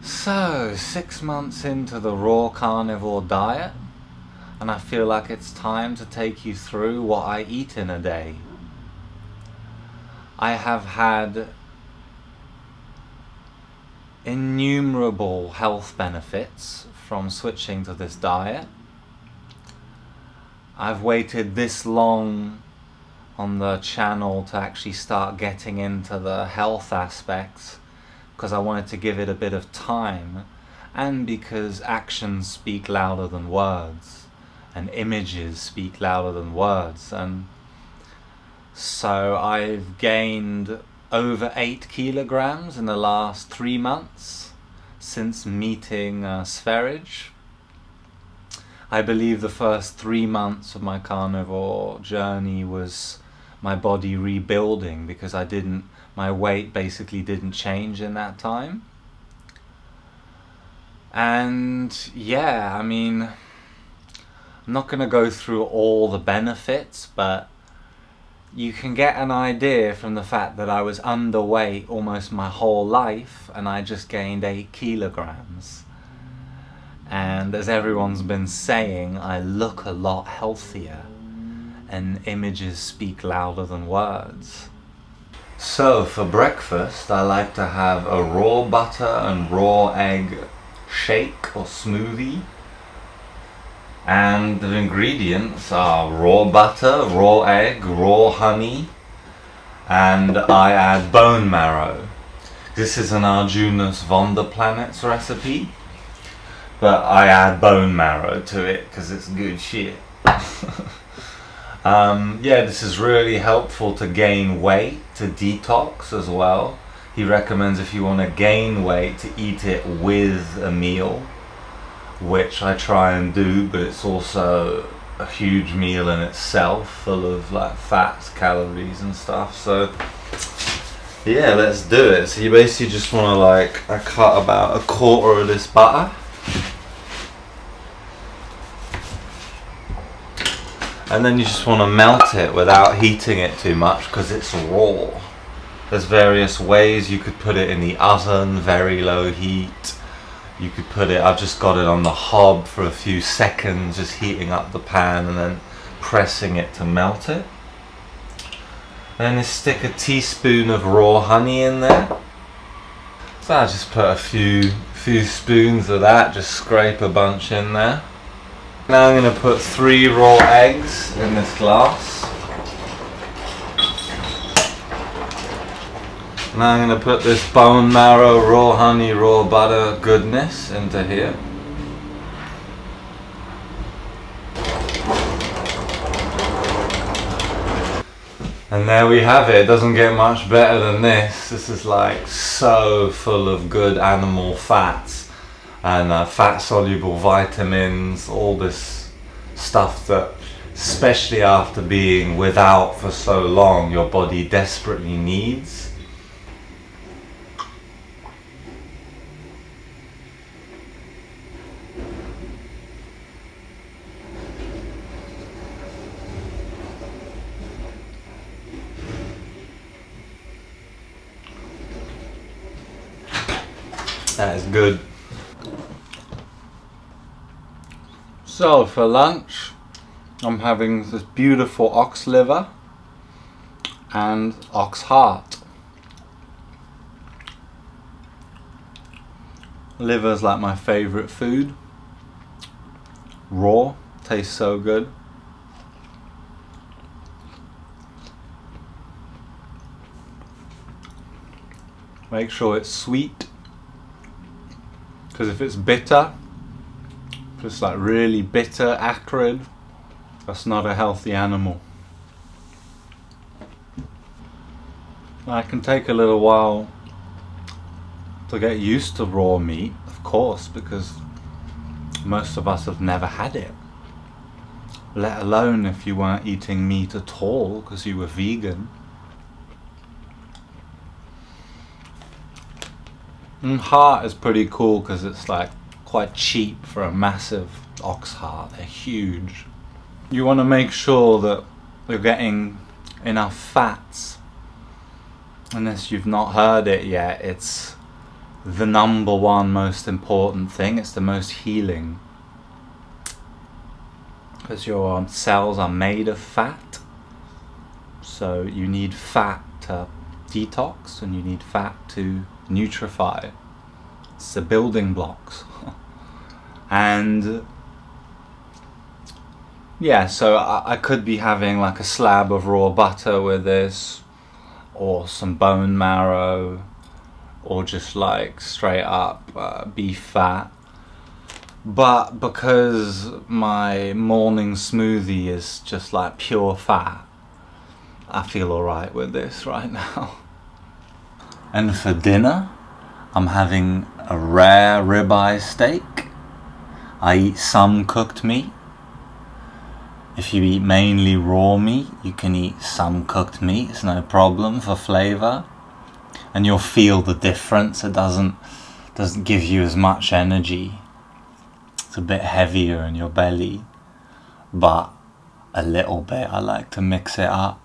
So, 6 months into the raw carnivore diet, and I feel like it's time to take you through what I eat in a day. I have had innumerable health benefits from switching to this diet. I've waited this long on the channel to actually start getting into the health aspects because I wanted to give it a bit of time, and because actions speak louder than words and images speak louder than words. And so I've gained over 8 kilograms in the last 3 months since meeting Sverige. I believe the first 3 months of my carnivore journey was my body rebuilding, because my weight basically didn't change in that time. And yeah, I mean, I'm not going to go through all the benefits, but you can get an idea from the fact that I was underweight almost my whole life and I just gained 8 kilograms. And as everyone's been saying, I look a lot healthier, and images speak louder than words. So for breakfast, I like to have a raw butter and raw egg shake or smoothie. And the ingredients are raw butter, raw egg, raw honey, and I add bone marrow. This is an Arjuna's Vonderplanets recipe, but I add bone marrow to it because it's good shit. Yeah, this is really helpful to gain weight, to detox as well. He recommends if you want to gain weight to eat it with a meal, which I try and do, but it's also a huge meal in itself, full of like fats, calories and stuff. So yeah, let's do it. So you basically just want to I cut about 1/4 of this butter. And then you just want to melt it without heating it too much because it's raw. There's various ways. You could put it in the oven, very low heat. You could put it, I've just got it on the hob for a few seconds, just heating up the pan and then pressing it to melt it. Then you stick a teaspoon of raw honey in there. So I just put a few spoons of that, just scrape a bunch in there. Now I'm going to put 3 raw eggs in this glass. Now I'm going to put this bone marrow, raw honey, raw butter goodness into here. And there we have it. It doesn't get much better than this. This is like so full of good animal fats and fat soluble vitamins, all this stuff that, especially after being without for so long, your body desperately needs. That is good. So for lunch, I'm having this beautiful ox liver and ox heart. Liver's like my favorite food. Raw, tastes so good. Make sure it's sweet, because if it's bitter, if it's like really bitter, acrid, that's not a healthy animal. Now, it can take a little while to get used to raw meat, of course, because most of us have never had it, let alone if you weren't eating meat at all because you were vegan. And heart is pretty cool because it's like quite cheap for a massive ox heart. They're huge. You want to make sure that you're getting enough fats. Unless you've not heard it yet, it's the number one most important thing. It's the most healing, because your cells are made of fat, so you need fat to detox and you need fat to nutrify. It's the building blocks. And yeah, so I could be having like a slab of raw butter with this, or some bone marrow, or just like straight up beef fat. But because my morning smoothie is just like pure fat, I feel alright with this right now. And for dinner, I'm having a rare ribeye steak. I eat some cooked meat. If you eat mainly raw meat, you can eat some cooked meat. It's no problem for flavour. And you'll feel the difference. It doesn't give you as much energy. It's a bit heavier in your belly. But a little bit. I like to mix it up.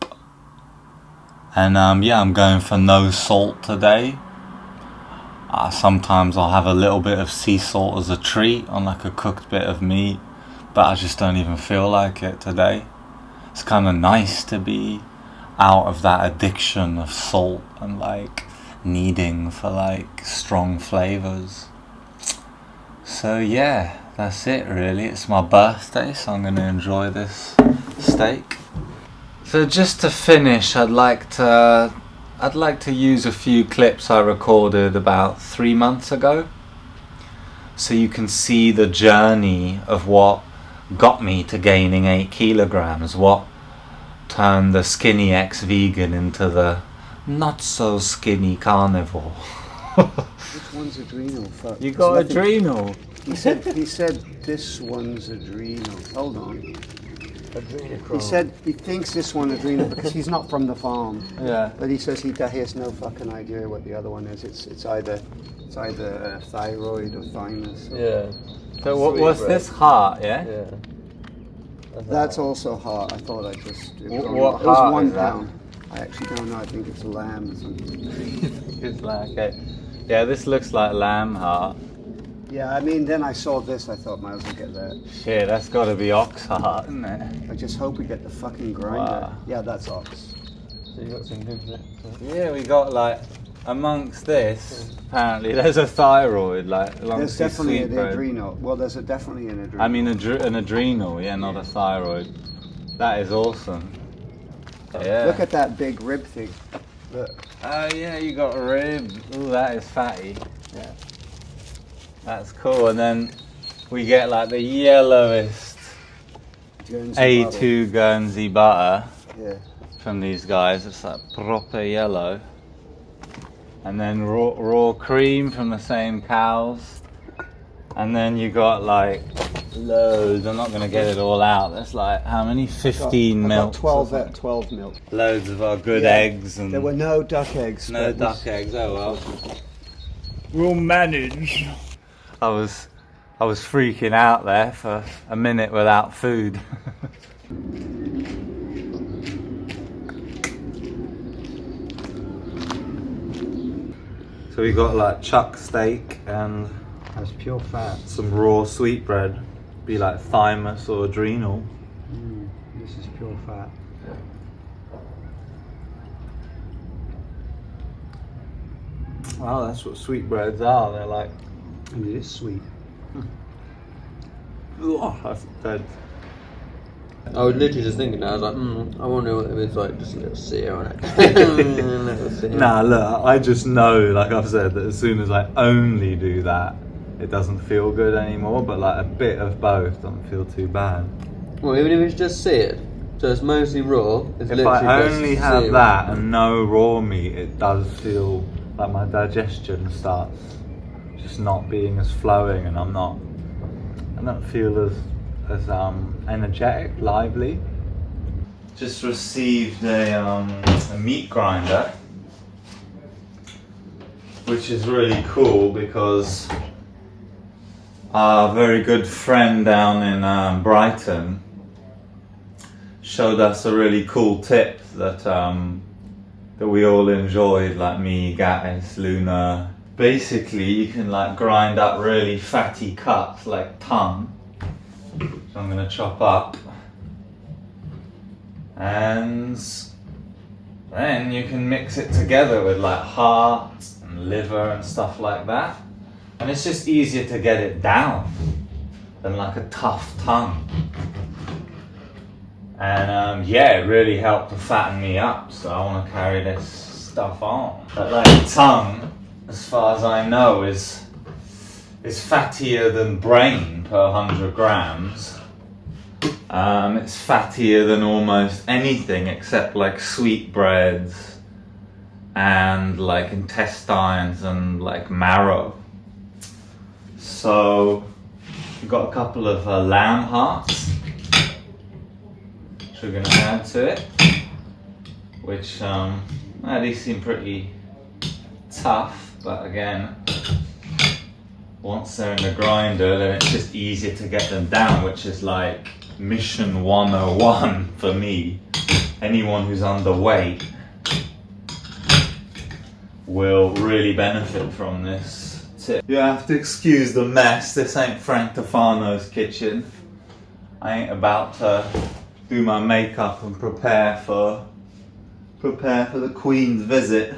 And yeah, I'm going for no salt today. Sometimes I'll have a little bit of sea salt as a treat on like a cooked bit of meat, but I just don't even feel like it today. It's kind of nice to be out of that addiction of salt and like needing for like strong flavors. So yeah, that's it really. It's my birthday, so I'm going to enjoy this steak. So just to finish, I'd like to use a few clips I recorded about 3 months ago, so you can see the journey of what got me to gaining 8 kilograms, what turned the skinny ex-vegan into the not so skinny carnivore. Which one's adrenal? Fuck. You got adrenal? He said this one's adrenal. Hold on. He said he thinks this one adrenal because he's not from the farm. Yeah. But he says he has no fucking idea what the other one is. It's either thyroid or thymus. Yeah. So what's this, heart? Yeah. Yeah. That's also heart. I thought I just. What it heart was is that? 1 pound. I actually don't know. I think it's lamb or something. It's like, okay. Yeah, this looks like lamb heart. Yeah, I mean, then I saw this. I thought, might as well get that. Shit, that's got to be ox heart, isn't it? I just hope we get the fucking grinder. Wow. Yeah, that's ox. So you got some good bits. Yeah, we got like, amongst this, apparently there's a thyroid, like There's amongst definitely these an sweetbread. adrenal. Well, there's definitely an adrenal. I mean an adrenal, yeah, not a thyroid. That is awesome. Yeah. Look at that big rib thing. Look. Oh yeah, you got a rib. Ooh, that is fatty. Yeah. That's cool. And then we get like the yellowest Guernsey A2 Guernsey butter butter. Yeah. from these guys. It's like proper yellow. And then raw cream from the same cows. And then you got like loads. I'm not going to get it all out. There's like how many? 15 milk. 12 milk. Loads of our good Yeah. eggs and There were no duck eggs. no but duck eggs. Oh well. We'll manage. I was freaking out there for a minute without food. So we got like chuck steak and That's pure fat. some raw sweetbread. Be like thymus or adrenal. This is pure fat. Wow, that's what sweetbreads are. They're like, And it is sweet. oh, that's dead. I was literally just thinking that. I was like, I wonder what it was like, just a little sear on it. Nah, look, I just know, like I've said, that as soon as I only do that, it doesn't feel good anymore, but like a bit of both doesn't feel too bad. Well, even if it's just seared, so it's mostly raw. It's If literally I just only have seared. that and no raw meat, it does feel like my digestion starts just not being as flowing, and I don't feel as energetic, lively. Just received a meat grinder, which is really cool because our very good friend down in Brighton showed us a really cool tip that we all enjoyed, like me, Gattis, Luna, basically you can like grind up really fatty cuts like tongue, so I'm going to chop up, and then you can mix it together with like heart and liver and stuff like that, and it's just easier to get it down than like a tough tongue. And yeah, it really helped to fatten me up, so I want to carry this stuff on. But like tongue, as far as I know, is fattier than brain per 100 grams. It's fattier than almost anything except like sweetbreads and like intestines and like marrow. So we've got a couple of lamb hearts which we're going to add to it, which these seem pretty tough, but again, once they're in the grinder then it's just easier to get them down, which is like mission 101 for me. Anyone who's underweight will really benefit from this tip. You have to excuse the mess, this ain't Frank Tofano's kitchen. I ain't about to do my makeup and prepare for the Queen's visit.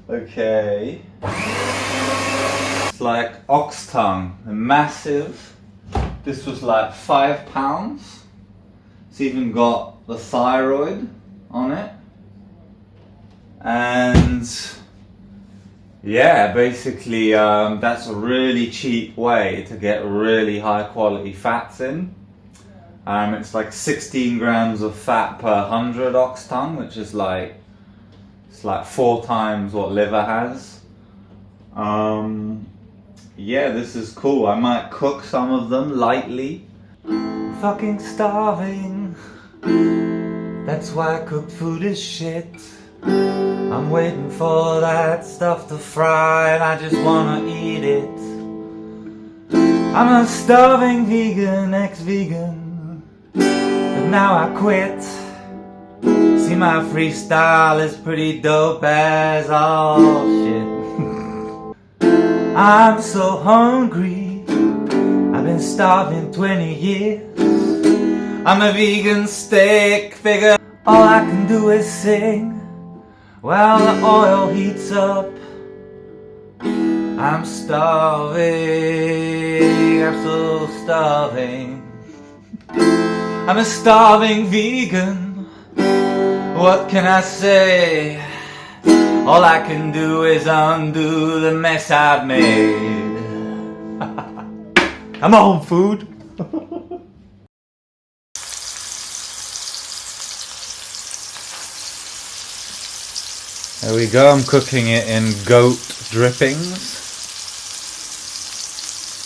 Okay. It's like ox tongue, massive. This was like £5. It's even got the thyroid on it. And yeah, basically that's a really cheap way to get really high quality fats in. It's like 16 grams of fat per 100 ox tongue, which is like, it's like 4 times what liver has. Yeah, this is cool. I might cook some of them lightly. I'm fucking starving. That's why cooked food is shit. I'm waiting for that stuff to fry and I just wanna eat it. I'm a starving vegan, ex-vegan, but now I quit. See, my freestyle is pretty dope as all shit. I'm so hungry, I've been starving 20 years. I'm a vegan steak figure, all I can do is sing while the oil heats up. I'm starving, I'm so starving. I'm a starving vegan, what can I say? All I can do is undo the mess I've made. I'm on food. There we go, I'm cooking it in goat drippings.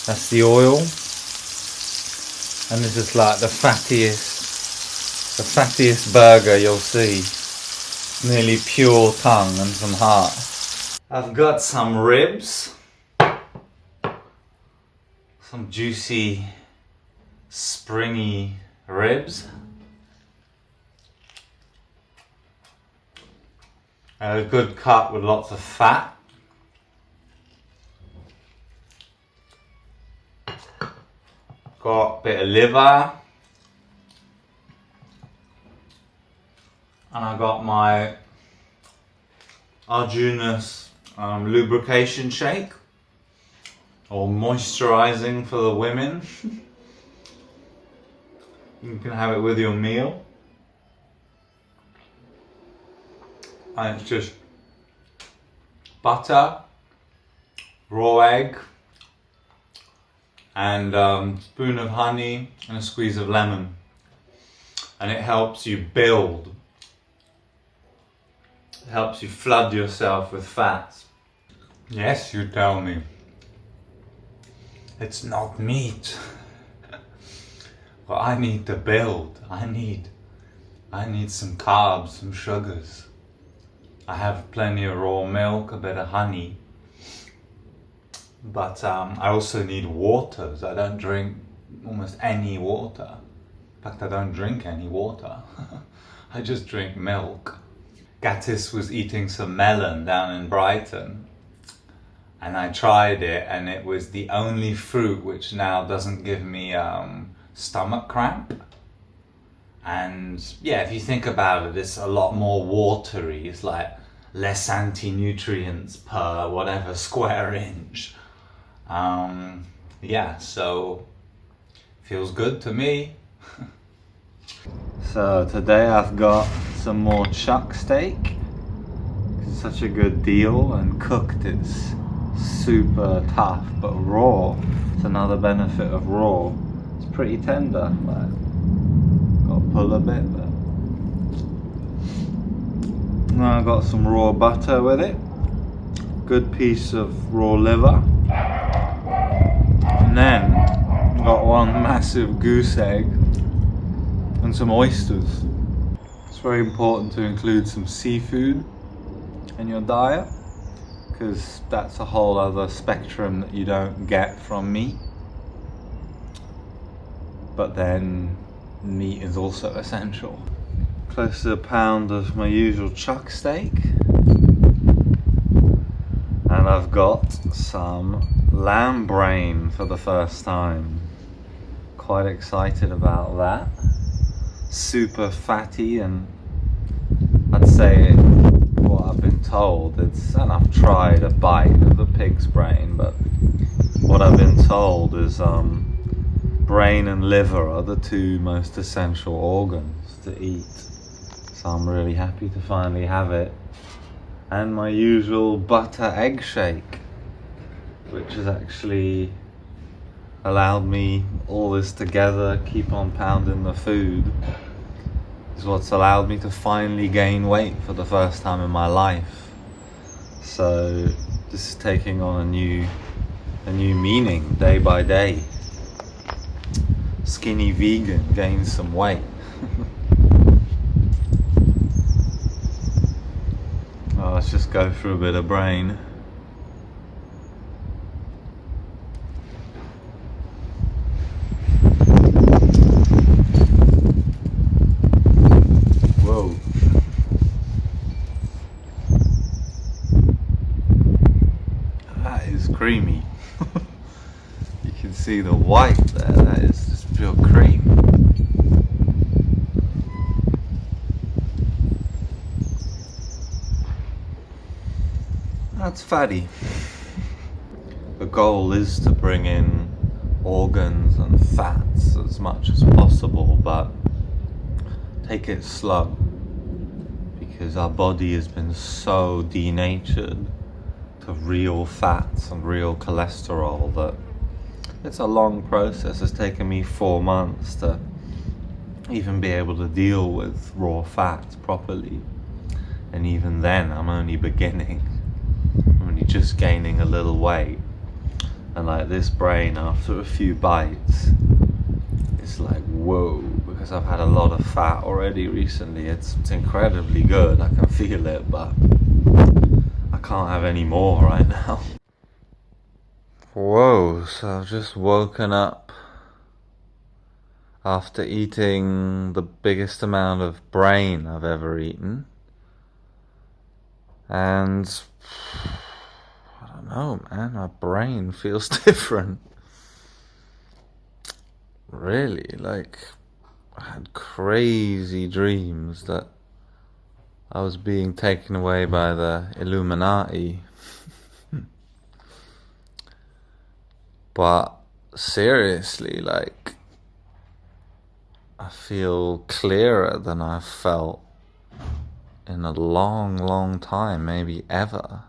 That's the oil. And this is like the fattiest burger you'll see. Nearly pure tongue and some heart. I've got some ribs. Some juicy, springy ribs. A good cut with lots of fat. Got a bit of liver. And I got my Arjuna's lubrication shake, or moisturizing for the women. You can have it with your meal. And it's just butter, raw egg, and a spoon of honey and a squeeze of lemon. And it helps you build. It helps you flood yourself with fats. Yes, you tell me. It's not meat. Well, I need to build. I need some carbs, some sugars. I have plenty of raw milk, a bit of honey. But I also need waters. I don't drink almost any water. In fact, I don't drink any water. I just drink milk. Gattis was eating some melon down in Brighton, and I tried it, and it was the only fruit which now doesn't give me stomach cramp. And yeah, if you think about it, it's a lot more watery. It's like less anti-nutrients per whatever square inch. Yeah, so feels good to me. So today I've got some more chuck steak. It's such a good deal, and cooked it's super tough, but raw, it's another benefit of raw. It's pretty tender, like, got to pull a bit, but now I've got some raw butter with it, good piece of raw liver, and then I've got one massive goose egg and some oysters. It's very important to include some seafood in your diet, because that's a whole other spectrum that you don't get from meat. But then meat is also essential. Close to a pound of my usual chuck steak, and I've got some lamb brain for the first time. Quite excited about that. Super fatty, and I'd say what I've been told, and I've tried a bite of the pig's brain, but what I've been told is brain and liver are the two most essential organs to eat. So I'm really happy to finally have it. And my usual butter egg shake, which has actually allowed me all this together, keep on pounding the food, is what's allowed me to finally gain weight for the first time in my life. So this is taking on a new meaning day by day. Skinny vegan, gain some weight. Oh, let's just go through a bit of brain. Whoa. That is creamy. You can see the white there, that is just pure cream. That's fatty. The goal is to bring in organs and fats as much as possible, but take it slow, because our body has been so denatured to real fats and real cholesterol that it's a long process. It's taken me 4 months to even be able to deal with raw fats properly, and even then I'm only beginning. I'm only just gaining a little weight, and like this brain, after a few bites, it's like whoa, because I've had a lot of fat already recently. It's incredibly good, I can feel it, but I can't have any more right now. Whoa, so I've just woken up after eating the biggest amount of brain I've ever eaten, and I don't know, man, my brain feels different. Really, like, I had crazy dreams that I was being taken away by the Illuminati. But seriously, like, I feel clearer than I've felt in a long, long time, maybe ever.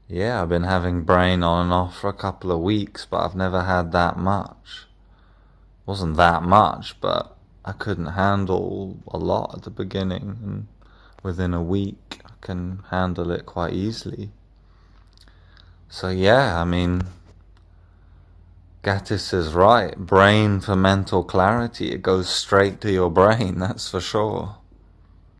Yeah, I've been having brain on and off for a couple of weeks, but I've never had that much. Wasn't that much, but I couldn't handle a lot at the beginning, and within a week I can handle it quite easily. So yeah, I mean, Gattis is right. Brain for mental clarity. It goes straight to your brain, that's for sure.